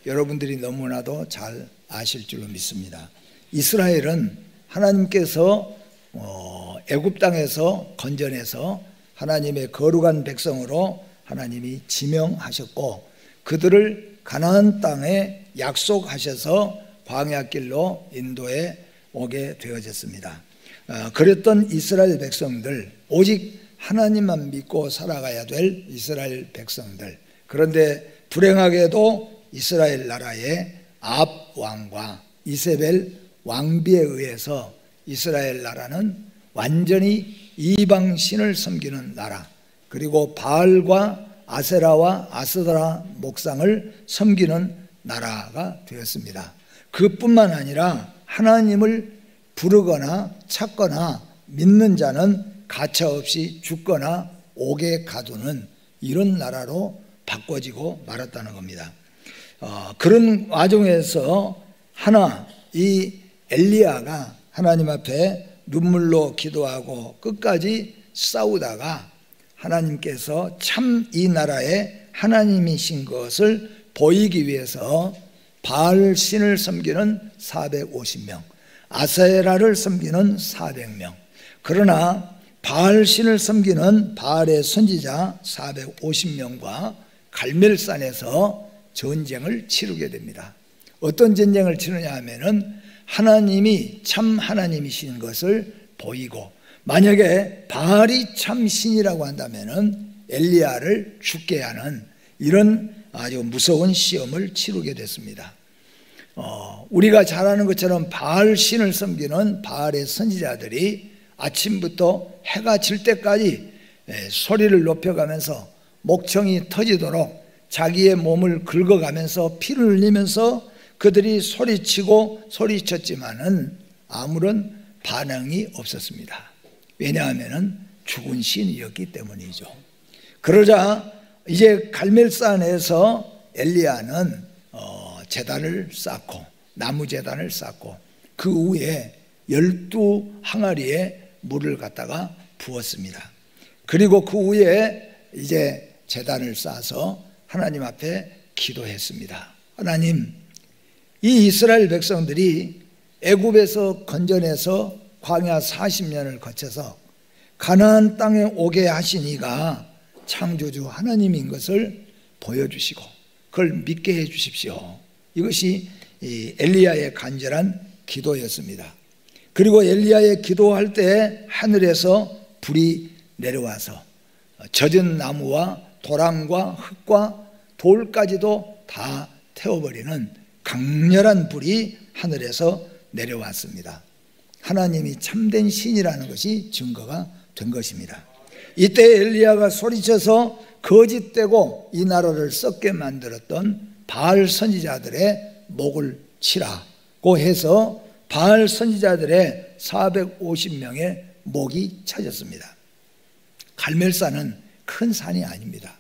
여러분들이 너무나도 잘 아실 줄로 믿습니다. 이스라엘은 하나님께서 애굽 땅에서 건져내서 하나님의 거룩한 백성으로 하나님이 지명하셨고, 그들을 가나안 땅에 약속하셔서 광야길로 인도해 오게 되어졌습니다. 그랬던 이스라엘 백성들, 오직 하나님만 믿고 살아가야 될 이스라엘 백성들. 그런데 불행하게도 이스라엘 나라의 아합 왕과 이세벨 왕비에 의해서 이스라엘 나라는 완전히 이방신을 섬기는 나라, 그리고 바알과 아세라와 아스다라 목상을 섬기는 나라가 되었습니다. 그뿐만 아니라 하나님을 부르거나 찾거나 믿는 자는 가차없이 죽거나 옥에 가두는 이런 나라로 바꿔지고 말았다는 겁니다. 그런 와중에서 이 엘리야가 하나님 앞에 눈물로 기도하고 끝까지 싸우다가 하나님께서 참 이 나라의 하나님이신 것을 보이기 위해서 바알 신을 섬기는 450명, 아세라를 섬기는 400명, 그러나 바알 신을 섬기는 바알의 선지자 450명과 갈멜산에서 전쟁을 치르게 됩니다. 어떤 전쟁을 치르냐 하면은 하나님이 참 하나님이신 것을 보이고, 만약에 바알이 참 신이라고 한다면은 엘리야를 죽게 하는 이런 아주 무서운 시험을 치르게 됐습니다. 우리가 잘 아는 것처럼 바알 신을 섬기는 바알의 선지자들이 아침부터 해가 질 때까지 소리를 높여가면서 목청이 터지도록 자기의 몸을 긁어가면서 피를 흘리면서 그들이 소리쳤지만은 아무런 반응이 없었습니다. 왜냐하면 죽은 신이었기 때문이죠. 그러자 이제 갈멜산에서 엘리야는 제단을 쌓고, 나무 제단을 쌓고, 그 위에 12항아리의 물을 갖다가 부었습니다. 그리고 그 위에 이제 제단을 쌓아서 하나님 앞에 기도했습니다. 하나님, 이 이스라엘 백성들이 애굽에서 건져내서 광야 40년을 거쳐서 가나안 땅에 오게 하신 이가 창조주 하나님인 것을 보여주시고 그걸 믿게 해 주십시오. 이것이 엘리야의 간절한 기도였습니다. 그리고 엘리야의 기도할 때 하늘에서 불이 내려와서 젖은 나무와 도랑과 흙과 돌까지도 다 태워버리는 강렬한 불이 하늘에서 내려왔습니다. 하나님이 참된 신이라는 것이 증거가 된 것입니다. 이때 엘리야가 소리쳐서 거짓되고 이 나라를 썩게 만들었던 바알 선지자들의 목을 치라고 해서 바알 선지자들의 450명의 목이 쳐졌습니다. 갈멜산은 큰 산이 아닙니다.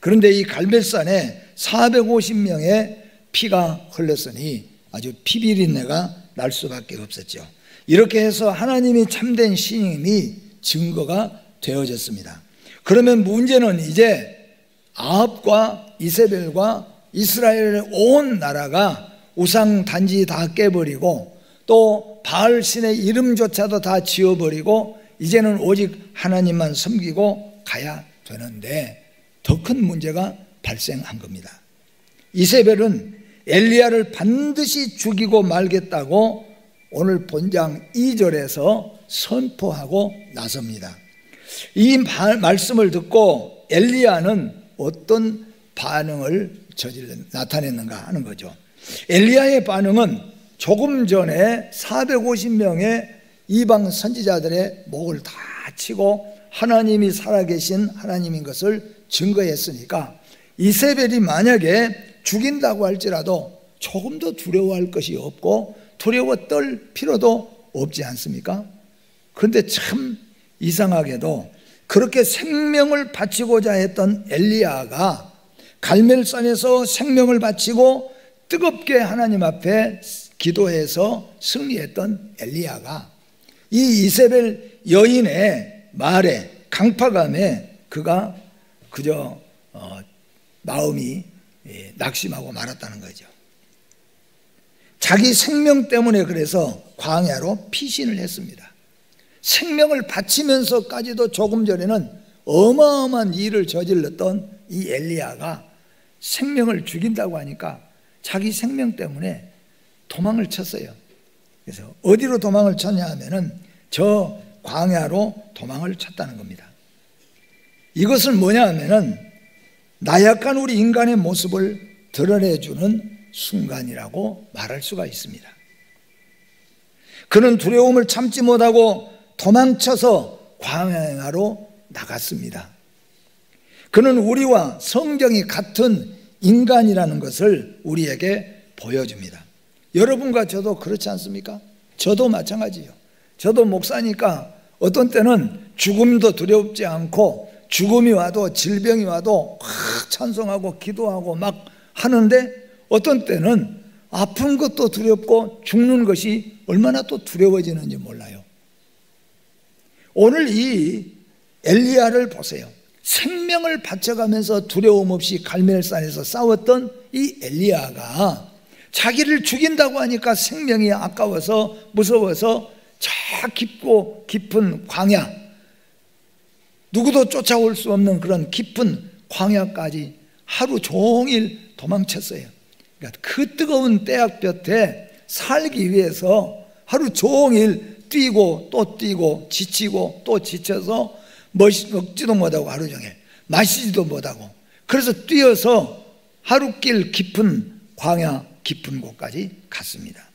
그런데 이 갈멜산에 450명의 피가 흘렀으니 아주 피비린내가 날 수밖에 없었죠. 이렇게 해서 하나님이 참된 신임이 증거가 되어졌습니다. 그러면 문제는 이제 아합과 이세벨과 이스라엘의 온 나라가 우상 단지 다 깨버리고 또 바알 신의 이름조차도 다 지워버리고 이제는 오직 하나님만 섬기고 가야 되는데 더 큰 문제가 발생한 겁니다. 이세벨은 엘리야를 반드시 죽이고 말겠다고 오늘 본장 2절에서 선포하고 나섭니다. 이 말씀을 듣고 엘리야는 어떤 반응을 나타냈는가 하는 거죠. 엘리야의 반응은 조금 전에 450명의 이방 선지자들의 목을 다 치고 하나님이 살아계신 하나님인 것을 증거했으니까 이세벨이 만약에 죽인다고 할지라도 조금도 두려워할 것이 없고 두려워 떨 필요도 없지 않습니까? 그런데 참 이상하게도 그렇게 생명을 바치고자 했던 엘리야가 갈멜산에서 생명을 바치고 뜨겁게 하나님 앞에 기도해서 승리했던 엘리야가 이 이세벨 여인의 말에 강팍함에 그가 그저 마음이 낙심하고 말았다는 거죠. 자기 생명 때문에 그래서 광야로 피신을 했습니다. 생명을 바치면서까지도 조금 전에는 어마어마한 일을 저질렀던 이 엘리야가 생명을 죽인다고 하니까 자기 생명 때문에 도망을 쳤어요. 그래서 어디로 도망을 쳤냐 하면은 저 광야로 도망을 쳤다는 겁니다. 이것은 뭐냐 하면은 나약한 우리 인간의 모습을 드러내주는 순간이라고 말할 수가 있습니다. 그는 두려움을 참지 못하고 도망쳐서 광야로 나갔습니다. 그는 우리와 성정이 같은 인간이라는 것을 우리에게 보여줍니다. 여러분과 저도 그렇지 않습니까? 저도 마찬가지예요. 저도 목사니까 어떤 때는 죽음도 두렵지 않고 죽음이 와도 질병이 와도 확 찬송하고 기도하고 막 하는데 어떤 때는 아픈 것도 두렵고 죽는 것이 얼마나 또 두려워지는지 몰라요. 오늘 이 엘리야를 보세요. 생명을 바쳐가면서 두려움 없이 갈멜산에서 싸웠던 이 엘리야가 자기를 죽인다고 하니까 생명이 아까워서 무서워서 저 깊고 깊은 광야, 누구도 쫓아올 수 없는 그런 깊은 광야까지 하루 종일 도망쳤어요. 그러니까 그 뜨거운 떼약볕에 살기 위해서 하루 종일 뛰고 또 뛰고 지치고 또 지쳐서 먹지도 못하고 하루 종일 마시지도 못하고 그래서 뛰어서 하루길 깊은 광야 깊은 곳까지 갔습니다.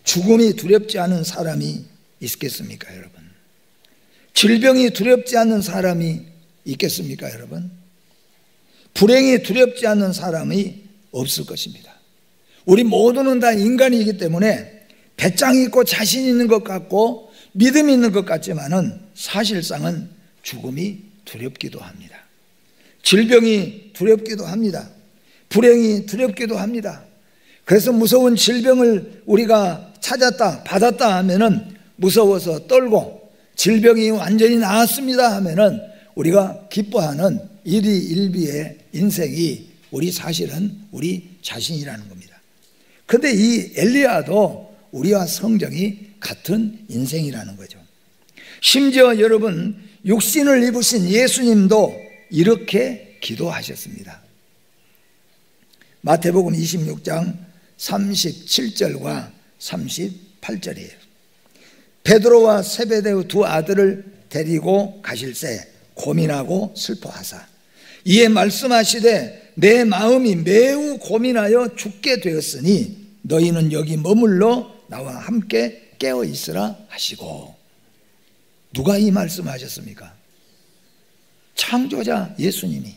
죽음이 두렵지 않은 사람이 있겠습니까, 여러분? 질병이 두렵지 않은 사람이 있겠습니까, 여러분? 불행이 두렵지 않는 사람이 없을 것입니다. 우리 모두는 다 인간이기 때문에 배짱 있고 자신 있는 것 같고 믿음 있는 것 같지만은 사실상은 죽음이 두렵기도 합니다. 질병이 두렵기도 합니다. 불행이 두렵기도 합니다. 그래서 무서운 질병을 우리가 찾았다, 받았다 하면은 무서워서 떨고 질병이 완전히 나았습니다 하면은 우리가 기뻐하는 일희일비의 인생이 우리 사실은 우리 자신이라는 겁니다. 그런데 이 엘리야도 우리와 성정이 같은 인생이라는 거죠. 심지어 여러분 육신을 입으신 예수님도 이렇게 기도하셨습니다. 마태복음 26장 37절과 38절이에요. 베드로와 세베대의 두 아들을 데리고 가실새 고민하고 슬퍼하사 이에 말씀하시되 내 마음이 매우 고민하여 죽게 되었으니 너희는 여기 머물러 나와 함께 깨어 있으라 하시고. 누가 이 말씀하셨습니까? 창조자 예수님이,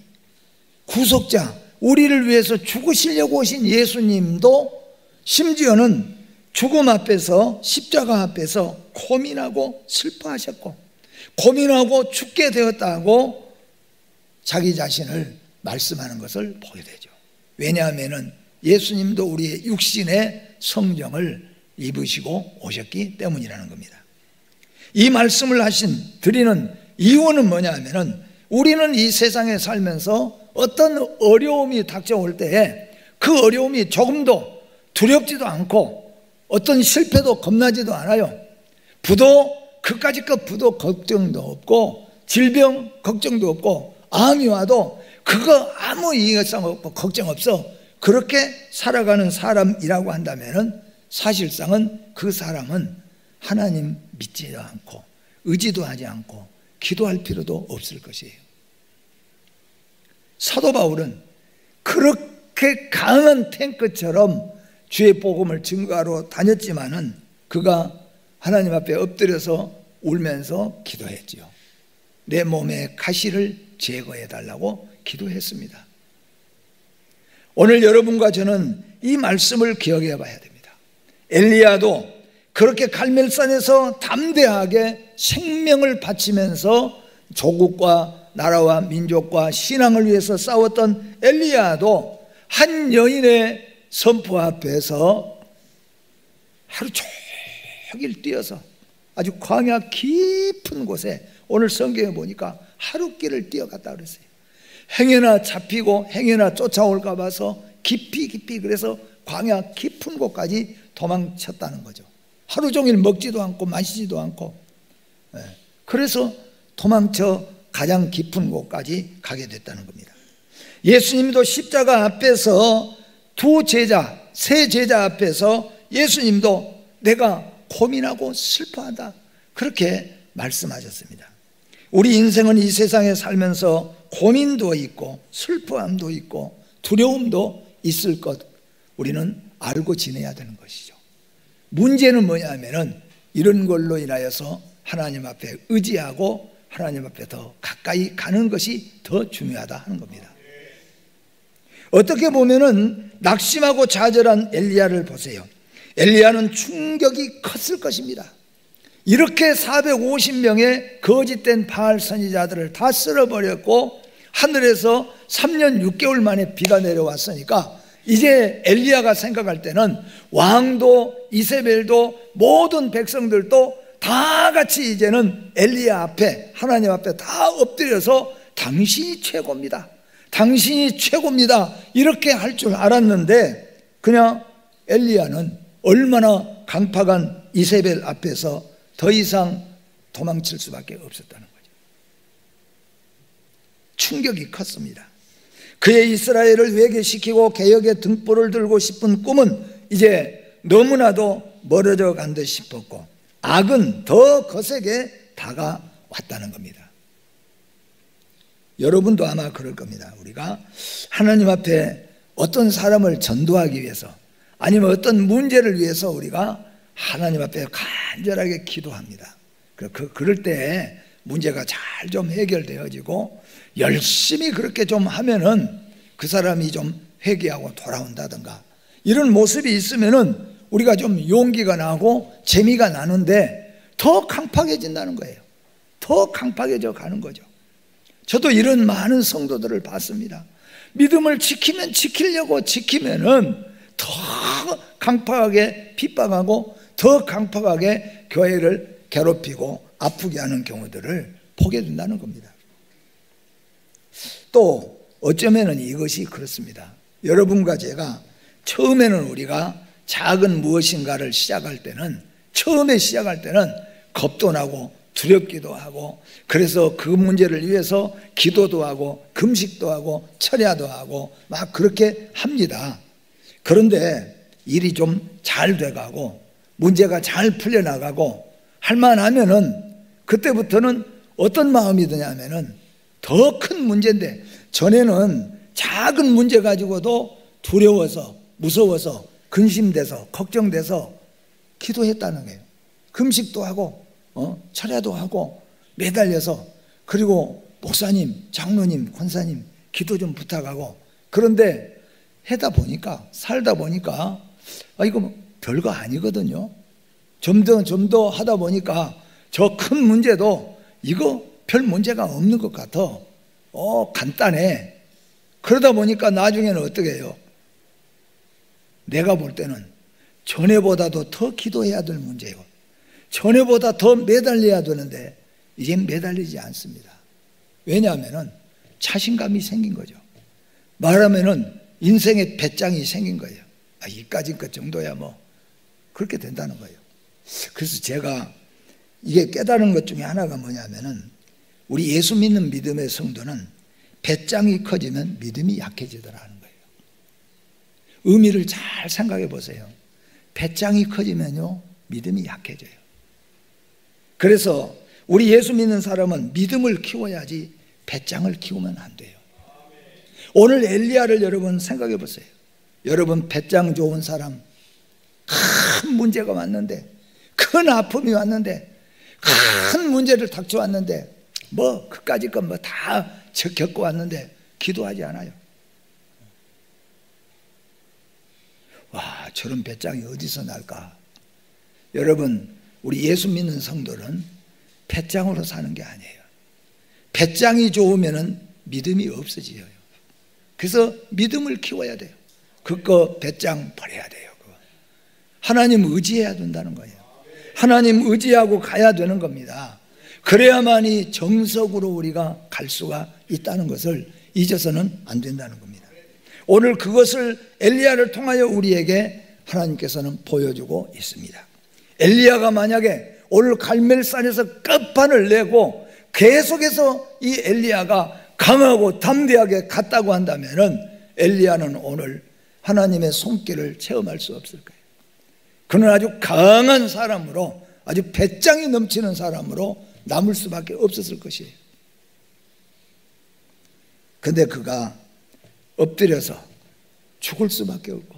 구속자, 우리를 위해서 죽으시려고 오신 예수님도 심지어는 죽음 앞에서 십자가 앞에서 고민하고 슬퍼하셨고 고민하고 죽게 되었다고 자기 자신을 말씀하는 것을 보게 되죠. 왜냐하면 예수님도 우리의 육신의 성정을 입으시고 오셨기 때문이라는 겁니다. 이 말씀을 드리는 이유는 뭐냐 하면은 우리는 이 세상에 살면서 어떤 어려움이 닥쳐올 때에 그 어려움이 조금도 두렵지도 않고 어떤 실패도 겁나지도 않아요. 그까짓 부도 걱정도 없고 질병 걱정도 없고 암이 와도 그거 아무 이해성 없고 걱정 없어. 그렇게 살아가는 사람이라고 한다면은 사실상은 그 사람은 하나님 믿지도 않고 의지도 하지 않고 기도할 필요도 없을 것이에요. 사도 바울은 그렇게 강한 탱크처럼 주의 복음을 증거하러 다녔지만은 그가 하나님 앞에 엎드려서 울면서 기도했지요. 내 몸의 가시를 제거해 달라고 기도했습니다. 오늘 여러분과 저는 이 말씀을 기억해 봐야 됩니다. 엘리야도 그렇게 갈멜산에서 담대하게 생명을 바치면서 조국과 나라와 민족과 신앙을 위해서 싸웠던 엘리야도 한 여인의 선포 앞에서 하루 종일 뛰어서 아주 광야 깊은 곳에 오늘 성경에 보니까 하루길을 뛰어갔다 그랬어요. 행여나 잡히고 행여나 쫓아올까 봐서 깊이 그래서 광야 깊은 곳까지 도망쳤다는 거죠. 하루 종일 먹지도 않고 마시지도 않고, 그래서 도망쳐 가장 깊은 곳까지 가게 됐다는 겁니다. 예수님도 십자가 앞에서 세 제자 앞에서 예수님도 내가 고민하고 슬퍼한다, 그렇게 말씀하셨습니다. 우리 인생은 이 세상에 살면서 고민도 있고 슬퍼함도 있고 두려움도 있을 것, 우리는 알고 지내야 되는 것이죠. 문제는 뭐냐면은 이런 걸로 인하여서 하나님 앞에 의지하고 하나님 앞에 더 가까이 가는 것이 더 중요하다 하는 겁니다. 어떻게 보면은 낙심하고 좌절한 엘리야를 보세요. 엘리야는 충격이 컸을 것입니다. 이렇게 450명의 거짓된 바알 선지자들을 다 쓸어버렸고 하늘에서 3년 6개월 만에 비가 내려왔으니까 이제 엘리야가 생각할 때는 왕도 이세벨도 모든 백성들도 다 같이 이제는 엘리야 앞에, 하나님 앞에 다 엎드려서 당신이 최고입니다, 당신이 최고입니다, 이렇게 할 줄 알았는데 그냥 엘리야는 얼마나 강팍한 이세벨 앞에서 더 이상 도망칠 수밖에 없었다는 거죠. 충격이 컸습니다. 그의 이스라엘을 회개시키고 개혁의 등불을 들고 싶은 꿈은 이제 너무나도 멀어져 간 듯 싶었고 악은 더 거세게 다가왔다는 겁니다. 여러분도 아마 그럴 겁니다. 우리가 하나님 앞에 어떤 사람을 전도하기 위해서 아니면 어떤 문제를 위해서 우리가 하나님 앞에 간절하게 기도합니다. 그럴 때 문제가 잘 좀 해결되어지고 열심히 그렇게 좀 하면은 그 사람이 좀 회개하고 돌아온다든가 이런 모습이 있으면은 우리가 좀 용기가 나고 재미가 나는데 더 강팍해진다는 거예요. 더 강팍해져 가는 거죠. 저도 이런 많은 성도들을 봤습니다. 믿음을 지키려고 지키면은 더 강팍하게 핍박하고 더 강팍하게 교회를 괴롭히고 아프게 하는 경우들을 보게 된다는 겁니다. 또 어쩌면은 이것이 그렇습니다. 여러분과 제가 처음에는 우리가 작은 무엇인가를 처음에 시작할 때는 겁도 나고 두렵기도 하고 그래서 그 문제를 위해서 기도도 하고 금식도 하고 철야도 하고 막 그렇게 합니다. 그런데 일이 좀 잘 돼가고 문제가 잘 풀려나가고 할만하면은 그때부터는 어떤 마음이 드냐면은 더 큰 문제인데 전에는 작은 문제 가지고도 두려워서 무서워서 근심돼서 걱정돼서 기도했다는 거예요. 금식도 하고 철야도 하고 매달려서 그리고 목사님, 장로님, 권사님 기도 좀 부탁하고 그런데 살다 보니까 이거 별거 아니거든요. 좀 더 하다 보니까 저 큰 문제도 이거 별 문제가 없는 것 같아. 간단해. 그러다 보니까 나중에는 어떻게 해요? 내가 볼 때는 전에보다도 더 기도해야 될 문제고 전에보다 더 매달려야 되는데 이젠 매달리지 않습니다. 왜냐하면 자신감이 생긴 거죠. 말하면 인생의 배짱이 생긴 거예요. 이까짓 것 정도야 뭐 그렇게 된다는 거예요. 그래서 제가 이게 깨달은 것 중에 하나가 뭐냐면은 우리 예수 믿는 믿음의 성도는 배짱이 커지면 믿음이 약해지더라는 거예요. 의미를 잘 생각해 보세요. 배짱이 커지면요 믿음이 약해져요. 그래서 우리 예수 믿는 사람은 믿음을 키워야지 배짱을 키우면 안 돼요. 오늘 엘리야를 여러분 생각해 보세요. 여러분 배짱 좋은 사람, 큰 문제가 왔는데, 큰 아픔이 왔는데, 큰 문제를 닥쳐왔는데 뭐 그까짓 건 뭐 다 겪고 왔는데 기도하지 않아요. 와, 저런 배짱이 어디서 날까? 여러분, 우리 예수 믿는 성도는 배짱으로 사는 게 아니에요. 배짱이 좋으면은 믿음이 없어져요. 그래서 믿음을 키워야 돼요. 그거 배짱 버려야 돼요. 하나님 의지해야 된다는 거예요. 하나님 의지하고 가야 되는 겁니다. 그래야만이 정석으로 우리가 갈 수가 있다는 것을 잊어서는 안 된다는 겁니다. 오늘 그것을 엘리야를 통하여 우리에게 하나님께서는 보여주고 있습니다. 엘리야가 만약에 오늘 갈멜산에서 끝판을 내고 계속해서 이 엘리야가 강하고 담대하게 갔다고 한다면 엘리야는 오늘 하나님의 손길을 체험할 수 없을 거예요. 그는 아주 강한 사람으로, 아주 배짱이 넘치는 사람으로 남을 수밖에 없었을 것이에요. 근데 그가 엎드려서 죽을 수밖에 없고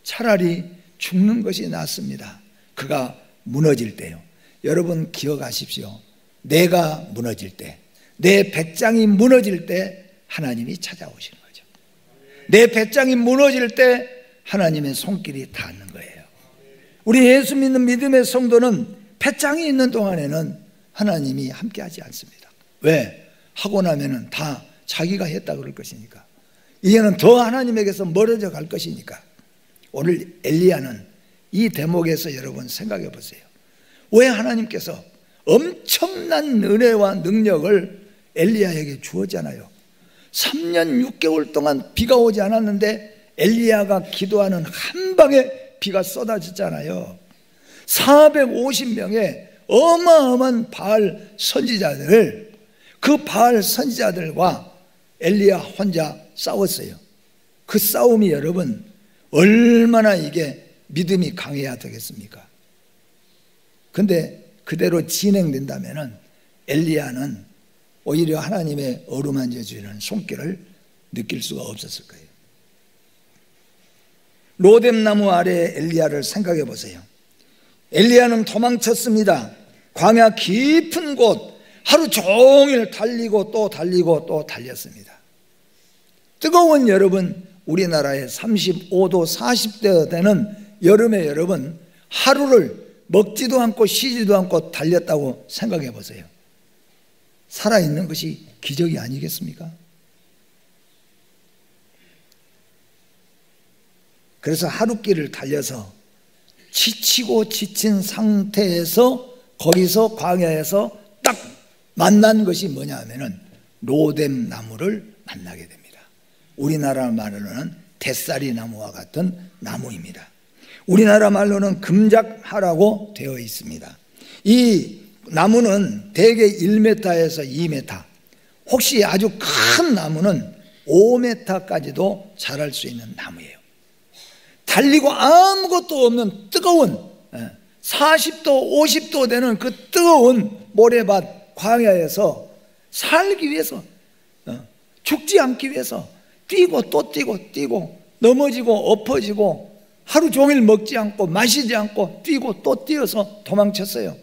차라리 죽는 것이 낫습니다. 그가 무너질 때요. 여러분 기억하십시오. 내가 무너질 때, 내 배짱이 무너질 때 하나님이 찾아오시는 거죠. 내 배짱이 무너질 때 하나님의 손길이 닿는 거예요. 우리 예수 믿는 믿음의 성도는 배짱이 있는 동안에는 하나님이 함께하지 않습니다. 왜? 하고 나면은 다 자기가 했다 그럴 것이니까. 이제는 더 하나님에게서 멀어져 갈 것이니까. 오늘 엘리야는 이 대목에서 여러분 생각해 보세요. 왜 하나님께서 엄청난 은혜와 능력을 엘리야에게 주었잖아요. 3년 6개월 동안 비가 오지 않았는데 엘리야가 기도하는 한 방에 비가 쏟아졌잖아요. 450명의 어마어마한 바알 선지자들, 그 바알 선지자들과 엘리야 혼자 싸웠어요. 그 싸움이 여러분 얼마나 이게 믿음이 강해야 되겠습니까? 근데 그대로 진행된다면 엘리야는 오히려 하나님의 어루만져 주시는 손길을 느낄 수가 없었을 거예요. 로뎀나무 아래 엘리야를 생각해 보세요. 엘리야는 도망쳤습니다. 광야 깊은 곳 하루 종일 달리고 또 달리고 또 달렸습니다. 뜨거운 여러분, 우리나라에 35도 40도 되는 여름에 여러분 하루를 먹지도 않고 쉬지도 않고 달렸다고 생각해 보세요. 살아있는 것이 기적이 아니겠습니까? 그래서 하루길을 달려서 지치고 지친 상태에서 거기서 광야에서 딱 만난 것이 뭐냐 하면은 로뎀 나무를 만나게 됩니다. 우리나라 말로는 대싸리 나무와 같은 나무입니다. 우리나라 말로는 금작하라고 되어 있습니다. 이 나무는 대개 1m에서 2m, 혹시 아주 큰 나무는 5m까지도 자랄 수 있는 나무예요. 달리고 아무것도 없는 뜨거운 40도 50도 되는 그 뜨거운 모래밭 광야에서 살기 위해서, 죽지 않기 위해서 뛰고 또 뛰고 뛰고 넘어지고 엎어지고 하루 종일 먹지 않고 마시지 않고 뛰고 또 뛰어서 도망쳤어요.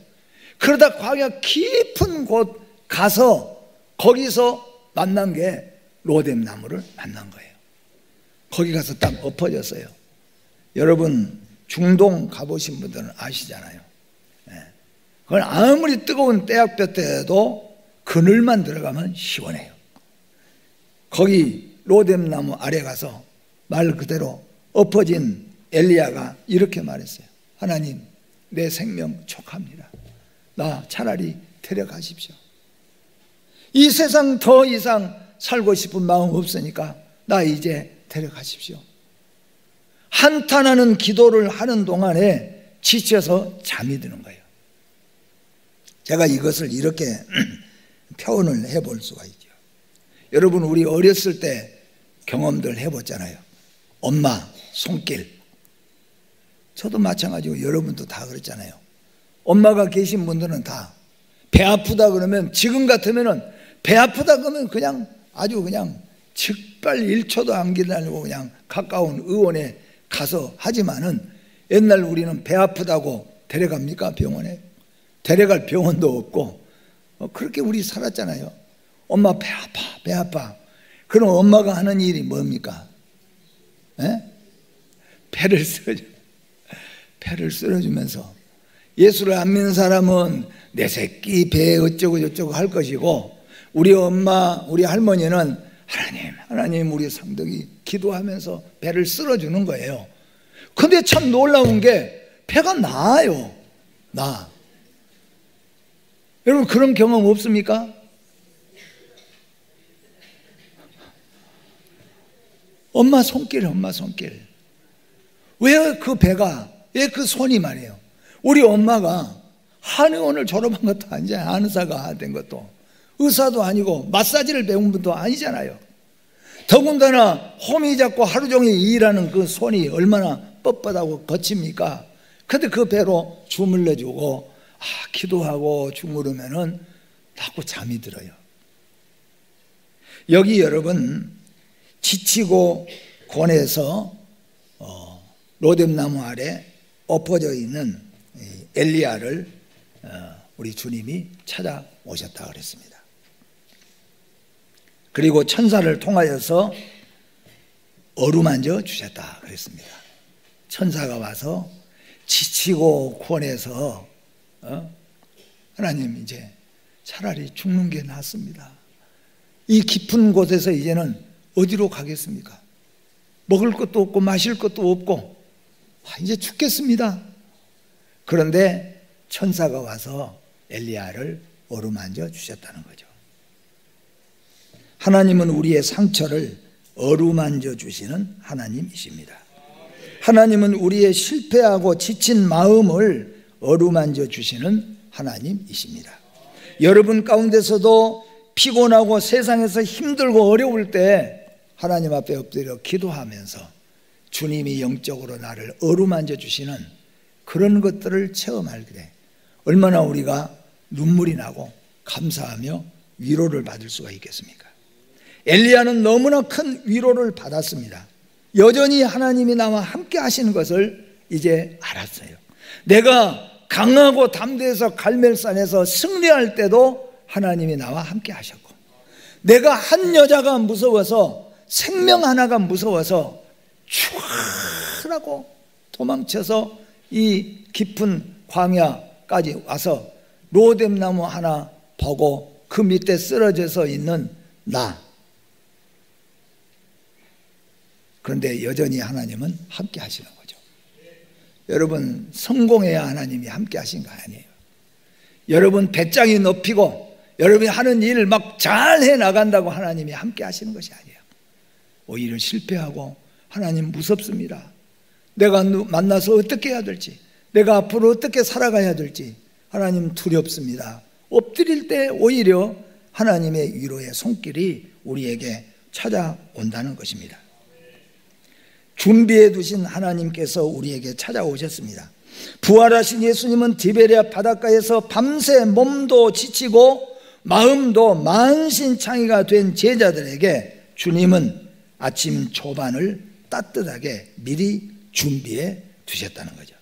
그러다 광야 깊은 곳 가서 거기서 만난 게 로뎀 나무를 만난 거예요. 거기 가서 딱 엎어졌어요. 여러분 중동 가보신 분들은 아시잖아요. 그건 아무리 뜨거운 때약볕에도 그늘만 들어가면 시원해요. 거기 로뎀 나무 아래 가서 말 그대로 엎어진 엘리야가 이렇게 말했어요. 하나님, 내 생명 촉합니다. 나 차라리 데려가십시오. 이 세상 더 이상 살고 싶은 마음 없으니까 나 이제 데려가십시오. 한탄하는 기도를 하는 동안에 지쳐서 잠이 드는 거예요. 제가 이것을 이렇게 표현을 해볼 수가 있죠. 여러분 우리 어렸을 때 경험들 해봤잖아요. 엄마 손길. 저도 마찬가지고 여러분도 다 그랬잖아요. 엄마가 계신 분들은 다 배 아프다 그러면, 지금 같으면은 배 아프다 그러면 그냥 아주 그냥 즉발 1초도 안 기다리고 그냥 가까운 의원에 가서 하지만은, 옛날 우리는 배 아프다고 데려갑니까? 병원에? 데려갈 병원도 없고 그렇게 우리 살았잖아요. 엄마 배 아파 배 아파. 그럼 엄마가 하는 일이 뭡니까? 배를 쓸어주면서, 예수를 안 믿는 사람은 내 새끼 배 어쩌고 저쩌고 할 것이고, 우리 엄마 우리 할머니는 하나님 우리 상덕이 기도하면서 배를 쓸어주는 거예요. 근데 참 놀라운 게 배가 나아요. 나. 여러분 그런 경험 없습니까? 엄마 손길, 엄마 손길. 왜 그 배가, 왜 그 손이 말이에요. 우리 엄마가 한의원을 졸업한 것도 아니잖아요. 한의사가 된 것도. 의사도 아니고 마사지를 배운 분도 아니잖아요. 더군다나 호미 잡고 하루 종일 일하는 그 손이 얼마나 뻣뻣하고 거칩니까? 근데 그 배로 주물러주고 기도하고 주무르면은 자꾸 잠이 들어요. 여기 여러분 지치고 곤해서 로뎀나무 아래 엎어져 있는 엘리야를 우리 주님이 찾아오셨다 그랬습니다. 그리고 천사를 통하여서 어루만져 주셨다 그랬습니다. 천사가 와서 지치고 곤해서 하나님 이제 차라리 죽는 게 낫습니다. 이 깊은 곳에서 이제는 어디로 가겠습니까? 먹을 것도 없고 마실 것도 없고 이제 죽겠습니다. 그런데 천사가 와서 엘리야를 어루만져 주셨다는 거죠. 하나님은 우리의 상처를 어루만져 주시는 하나님이십니다. 하나님은 우리의 실패하고 지친 마음을 어루만져 주시는 하나님이십니다. 여러분 가운데서도 피곤하고 세상에서 힘들고 어려울 때 하나님 앞에 엎드려 기도하면서 주님이 영적으로 나를 어루만져 주시는 그런 것들을 체험할 때 얼마나 우리가 눈물이 나고 감사하며 위로를 받을 수가 있겠습니까? 엘리야는 너무나 큰 위로를 받았습니다. 여전히 하나님이 나와 함께 하시는 것을 이제 알았어요. 내가 강하고 담대해서 갈멜산에서 승리할 때도 하나님이 나와 함께 하셨고, 내가 한 여자가 무서워서, 생명 하나가 무서워서 촤라고 도망쳐서 이 깊은 광야까지 와서 로뎀나무 하나 보고 그 밑에 쓰러져서 있는 나. 그런데 여전히 하나님은 함께 하시는 거죠. 여러분, 성공해야 하나님이 함께 하신 거 아니에요. 여러분 배짱이 높이고 여러분이 하는 일을 막 잘해 나간다고 하나님이 함께 하시는 것이 아니에요. 오히려 실패하고 하나님 무섭습니다. 내가 만나서 어떻게 해야 될지, 내가 앞으로 어떻게 살아가야 될지 하나님 두렵습니다. 엎드릴 때 오히려 하나님의 위로의 손길이 우리에게 찾아온다는 것입니다. 준비해 두신 하나님께서 우리에게 찾아오셨습니다. 부활하신 예수님은 디베랴 바닷가에서 밤새 몸도 지치고 마음도 만신창이가 된 제자들에게 주님은 아침 조반을 따뜻하게 미리 준비해 두셨다는 거죠.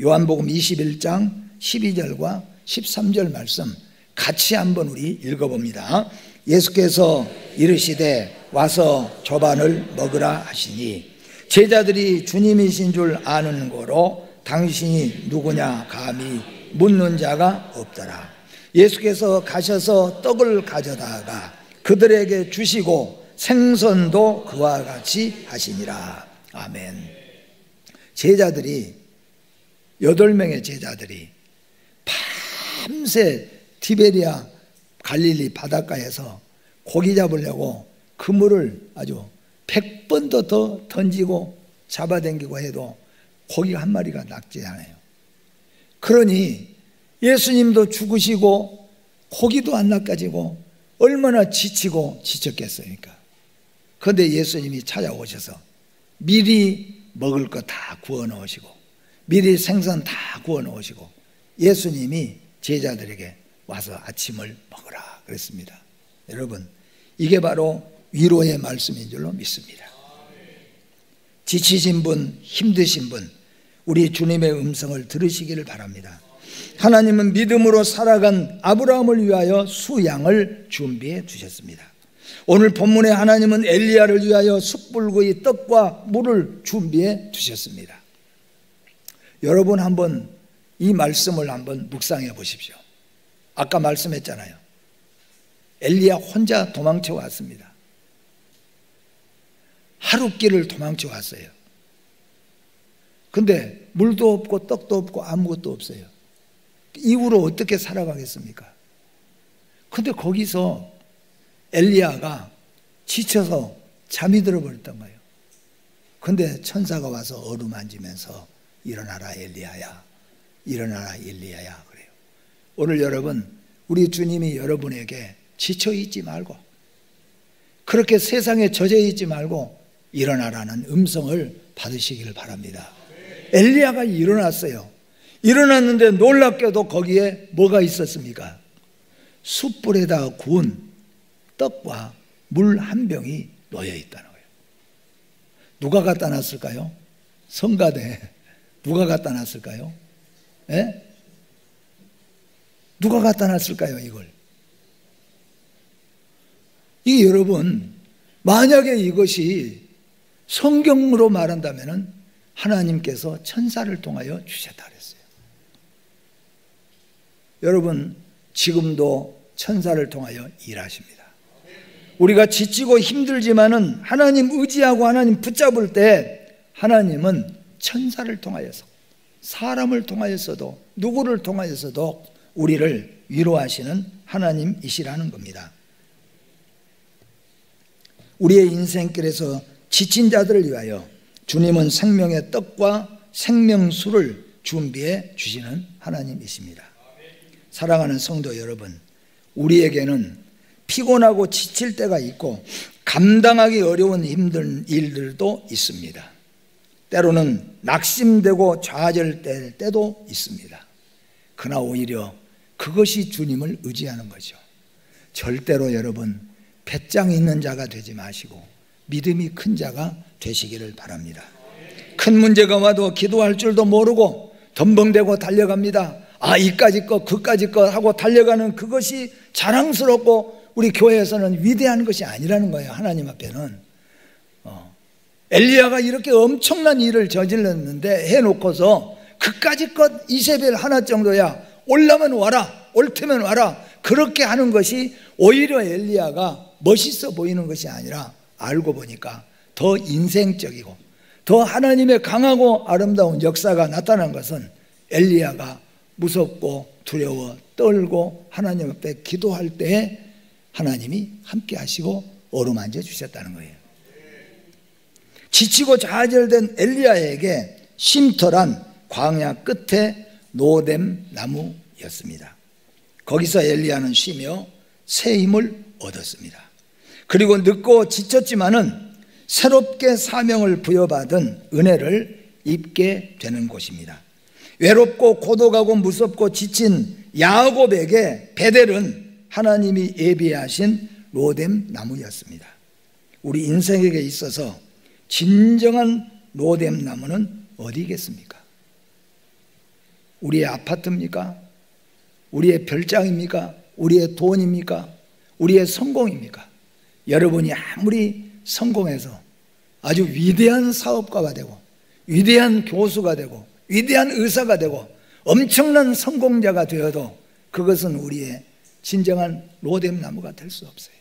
요한복음 21장 12절과 13절 말씀 같이 한번 우리 읽어봅니다. 예수께서 이르시되 와서 조반을 먹으라 하시니 제자들이 주님이신 줄 아는 고로 당신이 누구냐 감히 묻는 자가 없더라. 예수께서 가셔서 떡을 가져다가 그들에게 주시고 생선도 그와 같이 하시니라. 아멘. 제자들이 8명의 제자들이 밤새 티베리아 갈릴리 바닷가에서 고기 잡으려고 그물을 아주 100번도 더 던지고 잡아당기고 해도 고기가 한 마리가 낚지 않아요. 그러니 예수님도 죽으시고 고기도 안 낚아지고 얼마나 지치고 지쳤겠습니까? 그런데 예수님이 찾아오셔서 미리 먹을 거 다 구워 놓으시고 미리 생선 다 구워 놓으시고 예수님이 제자들에게 와서 아침을 먹으라 그랬습니다. 여러분, 이게 바로 위로의 말씀인 줄로 믿습니다. 지치신 분, 힘드신 분, 우리 주님의 음성을 들으시기를 바랍니다. 하나님은 믿음으로 살아간 아브라함을 위하여 수양을 준비해 주셨습니다. 오늘 본문에 하나님은 엘리야를 위하여 숯불구이 떡과 물을 준비해 두셨습니다. 여러분 한번 이 말씀을 한번 묵상해 보십시오. 아까 말씀했잖아요. 엘리야 혼자 도망쳐 왔습니다. 하룻길을 도망쳐 왔어요. 근데 물도 없고 떡도 없고 아무것도 없어요. 이후로 어떻게 살아가겠습니까? 근데 거기서 엘리야가 지쳐서 잠이 들어버렸던 거예요. 근데 천사가 와서 어루만지면서 일어나라 엘리야야, 일어나라 엘리야야 그래요. 오늘 여러분, 우리 주님이 여러분에게 지쳐있지 말고, 그렇게 세상에 젖어있지 말고 일어나라는 음성을 받으시기를 바랍니다. 엘리야가 일어났어요. 일어났는데 놀랍게도 거기에 뭐가 있었습니까? 숯불에다 구운 떡과 물 한 병이 놓여 있다는 거예요. 누가 갖다 놨을까요? 성가대. 누가 갖다 놨을까요? 예? 누가 갖다 놨을까요, 이걸? 이 여러분, 만약에 이것이 성경으로 말한다면 하나님께서 천사를 통하여 주셨다 그랬어요. 여러분, 지금도 천사를 통하여 일하십니다. 우리가 지치고 힘들지만은 하나님 의지하고 하나님 붙잡을 때 하나님은 천사를 통하여서, 사람을 통하여서도, 누구를 통하여서도 우리를 위로하시는 하나님이시라는 겁니다. 우리의 인생길에서 지친 자들을 위하여 주님은 생명의 떡과 생명수를 준비해 주시는 하나님이십니다. 사랑하는 성도 여러분, 우리에게는 피곤하고 지칠 때가 있고 감당하기 어려운 힘든 일들도 있습니다. 때로는 낙심되고 좌절될 때도 있습니다. 그러나 오히려 그것이 주님을 의지하는 거죠. 절대로 여러분, 배짱 있는 자가 되지 마시고 믿음이 큰 자가 되시기를 바랍니다. 큰 문제가 와도 기도할 줄도 모르고 덤벙대고 달려갑니다. 이까지 것 그까지 것 하고 달려가는 그것이 자랑스럽고 우리 교회에서는 위대한 것이 아니라는 거예요. 하나님 앞에는. 엘리야가 이렇게 엄청난 일을 저질렀는데 해놓고서 그까지 것 이세벨 하나 정도야, 올라면 와라, 옳다면 와라, 그렇게 하는 것이 오히려 엘리야가 멋있어 보이는 것이 아니라 알고 보니까 더 인생적이고 더 하나님의 강하고 아름다운 역사가 나타난 것은 엘리야가 무섭고 두려워 떨고 하나님 앞에 기도할 때에 하나님이 함께 하시고 어루만져 주셨다는 거예요. 지치고 좌절된 엘리야에게 쉼터란 광야 끝에 노뎀 나무였습니다. 거기서 엘리야는 쉬며 새 힘을 얻었습니다. 그리고 늙고 지쳤지만은 새롭게 사명을 부여받은 은혜를 입게 되는 곳입니다. 외롭고 고독하고 무섭고 지친 야곱에게 베델은 하나님이 예비하신 로뎀 나무였습니다. 우리 인생에게 있어서 진정한 로뎀 나무는 어디겠습니까? 우리의 아파트입니까? 우리의 별장입니까? 우리의 돈입니까? 우리의 성공입니까? 여러분이 아무리 성공해서 아주 위대한 사업가가 되고 위대한 교수가 되고 위대한 의사가 되고 엄청난 성공자가 되어도 그것은 우리의 진정한 로뎀 나무가 될 수 없어요.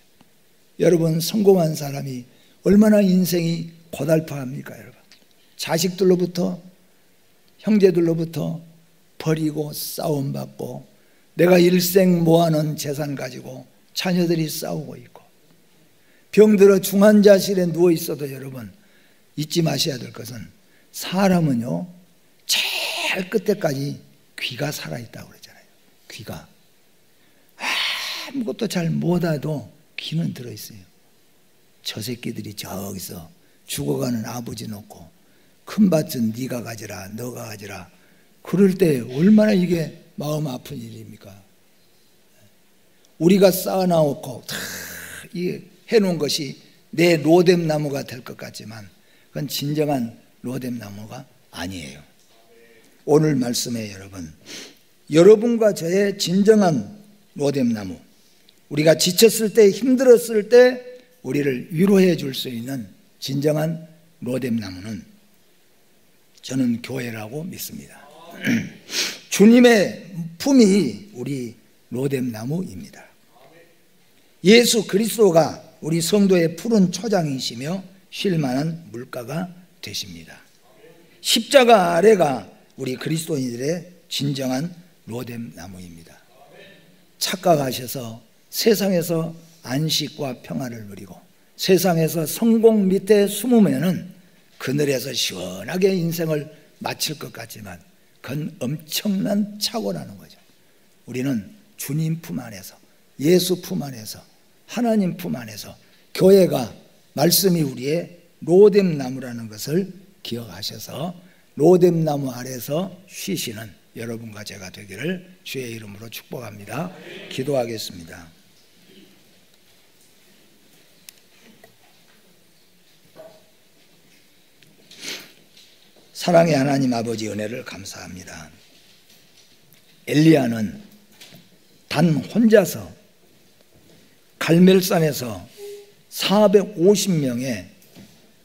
여러분, 성공한 사람이 얼마나 인생이 고달파합니까? 여러분, 자식들로부터 형제들로부터 버리고 싸움받고 내가 일생 모아놓은 재산 가지고 자녀들이 싸우고 있고 병들어 중환자실에 누워 있어도 여러분 잊지 마셔야 될 것은 사람은요 제일 끝에까지 귀가 살아있다고 그러잖아요. 귀가 아무것도 잘 못해도 귀는 들어있어요. 저 새끼들이 저기서 죽어가는 아버지 놓고 큰 밭은 네가 가지라 너가 가지라 그럴 때 얼마나 이게 마음 아픈 일입니까? 우리가 쌓아놓고 다 이게 해놓은 것이 내 로뎀 나무가 될 것 같지만 그건 진정한 로뎀 나무가 아니에요. 오늘 말씀에 여러분과 저의 진정한 로뎀 나무, 우리가 지쳤을 때 힘들었을 때 우리를 위로해 줄 수 있는 진정한 로뎀 나무는 저는 교회라고 믿습니다. 주님의 품이 우리 로뎀 나무입니다. 예수 그리스도가 우리 성도의 푸른 초장이시며 쉴만한 물가가 되십니다. 십자가 아래가 우리 그리스도인들의 진정한 로뎀 나무입니다. 착각하셔서 세상에서 안식과 평화를 누리고 세상에서 성공 밑에 숨으면은 그늘에서 시원하게 인생을 마칠 것 같지만 그건 엄청난 착오라는 거죠. 우리는 주님 품 안에서, 예수 품 안에서, 하나님 품 안에서, 교회가 말씀이 우리의 로뎀나무라는 것을 기억하셔서 로뎀나무 아래서 쉬시는 여러분과 제가 되기를 주의 이름으로 축복합니다. 기도하겠습니다. 사랑의 하나님 아버지, 은혜를 감사합니다. 엘리야는 단 혼자서 갈멜산에서 450명의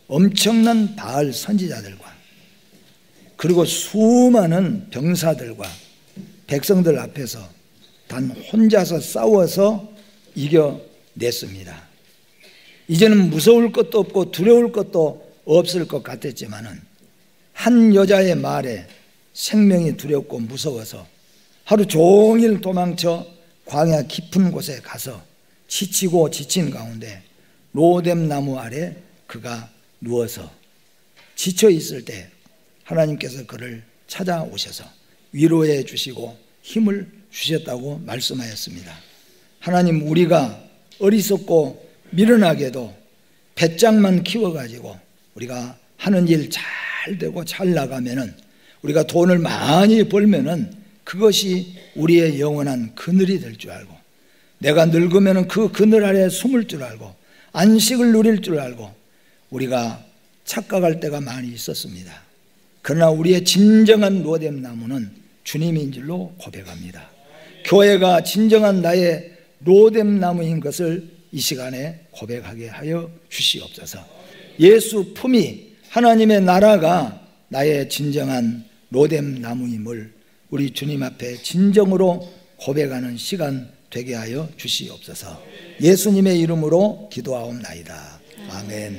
엄청난 바알 선지자들과 그리고 수많은 병사들과 백성들 앞에서 단 혼자서 싸워서 이겨냈습니다. 이제는 무서울 것도 없고 두려울 것도 없을 것 같았지만은 한 여자의 말에 생명이 두렵고 무서워서 하루 종일 도망쳐 광야 깊은 곳에 가서 지치고 지친 가운데 로뎀나무 아래 그가 누워서 지쳐 있을 때 하나님께서 그를 찾아오셔서 위로해 주시고 힘을 주셨다고 말씀하였습니다. 하나님, 우리가 어리석고 미련하게도 배짱만 키워가지고 우리가 하는 일 잘 되고 잘 나가면은, 우리가 돈을 많이 벌면은 그것이 우리의 영원한 그늘이 될 줄 알고, 내가 늙으면은 그 그늘 아래 숨을 줄 알고 안식을 누릴 줄 알고 우리가 착각할 때가 많이 있었습니다. 그러나 우리의 진정한 로뎀나무는 주님인 줄로 고백합니다. 교회가 진정한 나의 로뎀나무인 것을 이 시간에 고백하게 하여 주시옵소서. 예수 품이, 하나님의 나라가 나의 진정한 로뎀나무임을 우리 주님 앞에 진정으로 고백하는 시간 되게 하여 주시옵소서. 예수님의 이름으로 기도하옵나이다. 아멘.